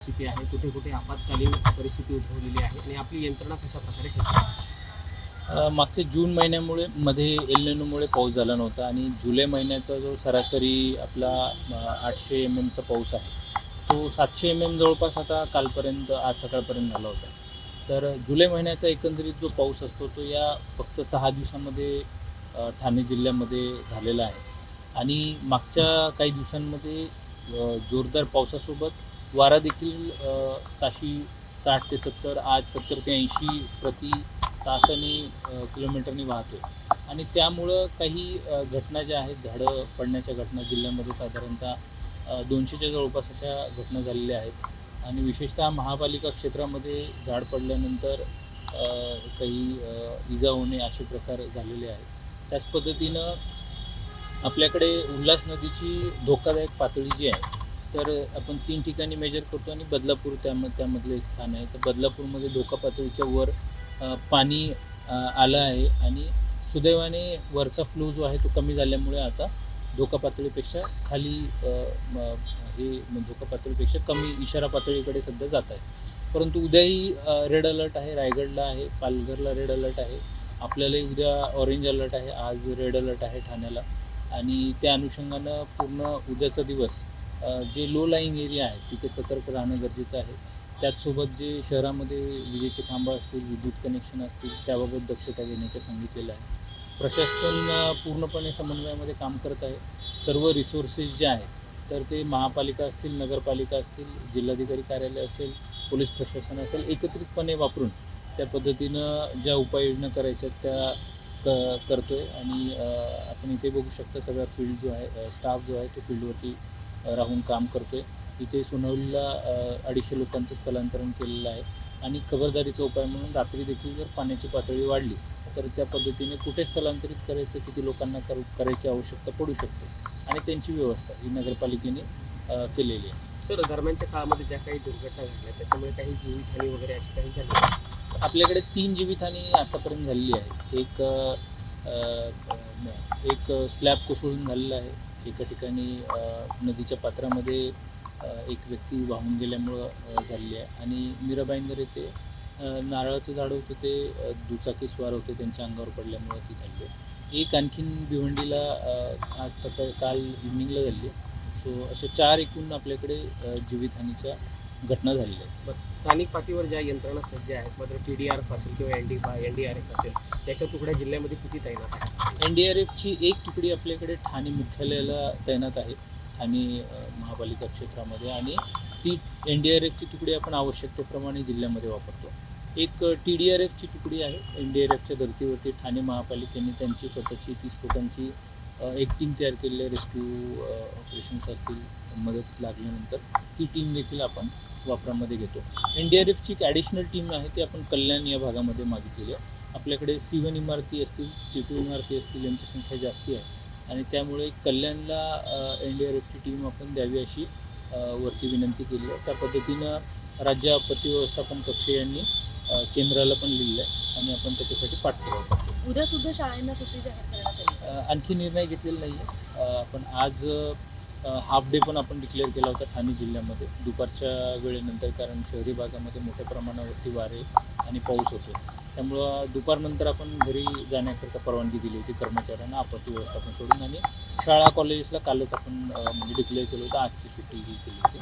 परिस्थिती आहे, कुठे कुठे आपत्कालीन परिस्थिती उद्भवलेली आहे आणि आपली यंत्रणा कशा प्रकारे शेती मागच्या जून मध्ये एल निनोमुळे पाऊस झाला नव्हता आणि जुलै महिन्याचा जो सरासरी आपला 800 चा पाऊस आहे तो 700 जवळपास आता कालपर्यंत आज सकाळपर्यंत झाला होता. तर जुलै महिन्याचा एकंदरीत जो पाऊस असतो तो या फक्त 6 दिवसांमध्ये ठाणे जिल्ह्यामध्ये झालेला आहे आणि मागच्या काही दिवसांमध्ये जोरदार पावसासोबत वारा देखील ताशी 60 ते 70 आज 70 ते 80 प्रति तासाने किलोमीटरनी वाहतो आणि त्यामुळं काही घटना ज्या आहेत झाडं पडण्याच्या घटना जिल्ह्यामध्ये साधारणतः 200च्या जवळपास अशा घटना झालेल्या आहेत आणि विशेषतः महापालिका क्षेत्रामध्ये झाड पडल्यानंतर काही इजा होणे असे प्रकार झालेले आहेत. त्याच पद्धतीनं आपल्याकडे उल्हास नदीची धोकादायक पातळी जी आहे तर आपण 3 ठिकाणी मेजर करतो आणि बदलापूर त्यामधलं एक स्थान आहे. तर बदलापूरमध्ये धोका पातळीच्या वर पाणी आलं आहे आणि सुदैवाने वरचा फ्लो जो आहे तो कमी झाल्यामुळे आता धोका पातळीपेक्षा खाली धोका पातळीपेक्षा कमी इशारा पातळीकडे सध्या जात आहे. परंतु उद्याही रेड अलर्ट आहे, रायगडला आहे, पालघरला रेड अलर्ट आहे, आपल्यालाही उद्या ऑरेंज अलर्ट आहे, आज रेड अलर्ट आहे ठाण्याला आणि त्या अनुषंगानं पूर्ण उद्याचा दिवस जे लो लाईंग एरिया आहे तिथे सतर्क राहणं गरजेचं आहे. त्याचसोबत जे शहरामध्ये विजेचे खांब असतील, विद्युत कनेक्शन असतील त्याबाबत दक्षता घेण्याचं सांगितलेलं आहे. प्रशासन पूर्णपणे समन्वयामध्ये काम करत आहे. सर्व रिसोर्सेस जे आहेत तर ते महापालिका असतील, नगरपालिका असतील, जिल्हाधिकारी कार्यालय असेल, पोलीस प्रशासन असेल एकत्रितपणे वापरून त्या पद्धतीनं ज्या उपाययोजना करायच्या त्या करतो आहे आणि आपण इथे बघू शकता सगळा फील्ड जो आहे स्टाफ जो आहे तो फील्डवरती राहून काम करतो आहे. इथे सोनवलीला 250 लोकांचं स्थलांतरण केलेलं आहे आणि खबरदारीचा उपाय म्हणून रात्री देखील जर पाण्याची पातळी वाढली तर त्या पद्धतीने कुठे स्थलांतरित करायचं, किती लोकांना करायची आवश्यकता पडू शकते आणि त्यांची व्यवस्था ही नगरपालिकेने केलेली आहे. सर, दरम्यानच्या काळामध्ये ज्या काही दुर्घटना घडल्या त्याच्यामुळे काही जीवितहानी वगैरे अशी काही झाली? आपल्याकडे 3 जीवितहानी आतापर्यंत झालेली आहे. एक स्लॅब कोसळून झालेला आहे. एका ठिकाणी नदीच्या पात्रामध्ये एक व्यक्ती वाहून गेल्यामुळं झालेली आहे आणि मीराबाईंदर येथे नारळाचं झाड होतं ते दुचाकी स्वार होते त्यांच्या अंगावर पडल्यामुळं ती झाली आहे. एक आणखीन भिवंडीला आज काल इव्हनिंगला झाली आहे. सो असे 4 एकूण आपल्याकडे जीवितहानीच्या घटना झालेल्या आहेत. स्थानिक पातळीवर ज्या यंत्रणा सज्ज आहेत मात्र TDRF असेल किंवा NDRF असेल त्याच्या तुकड्या जिल्ह्यामध्ये किती तैनात आहेत? NDRFची एक तुकडी आपल्याकडे ठाणे मुख्यालयाला तैनात आहे आणि महापालिका क्षेत्रामध्ये आणि ती NDRFची तुकडी आपण आवश्यकतेप्रमाणे जिल्ह्यामध्ये वापरतो. एक TDRFची तुकडी आहे. NDRFच्या धर्तीवरती ठाणे महापालिकेने त्यांची स्वतःची 30 लोकांची एक टीम तयार केलेली आहे. रेस्क्यू ऑपरेशन्स असतील, मदत लागल्यानंतर ती टीम देखील आपण वापरामध्ये घेतो. NDRFची एक ॲडिशनल टीम आहे ती आपण कल्याण या भागामध्ये मागितलेली आहे. आपल्याकडे C1 इमारती असतील, C2 इमारती असतील यांची संख्या जास्ती आहे आणि त्यामुळे कल्याणला NDRFची टीम आपण द्यावी अशी वरती विनंती केली आहे. त्या पद्धतीनं राज्य आपत्ती व्यवस्थापन कक्ष यांनी केंद्राला पण लिहिलं आहे आणि आपण त्याच्यासाठी पाठपुरावा करतो. उद्या सुद्धा शाळांना सुट्टी जाहीर करण्यात आली. आणखी निर्णय घेतलेला नाही आहे. आपण आज हाफ डे पण आपण डिक्लेअर केला होता ठाणे जिल्ह्यामध्ये दुपारच्या वेळेनंतर, कारण शहरी भागामध्ये मोठ्या प्रमाणावरती वारे आणि पाऊस होतो. त्यामुळं दुपारनंतर आपण घरी जाण्याकरता परवानगी दिली होती कर्मचाऱ्यांना आपत्ती व्यवस्थापन सोडून आणि शाळा कॉलेजेसला कालच आपण म्हणजे डिक्लेअर केलं होतं, आजची सुट्टी ही केली होती.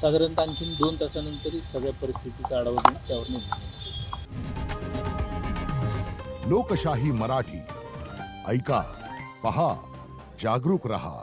साधारणतः आणखीन 2 तासानंतर सगळ्या परिस्थितीचा आढावा घेऊन त्यावर निर्णय. लोकशाही मराठी ऐका, पहा, जागरूक रहा.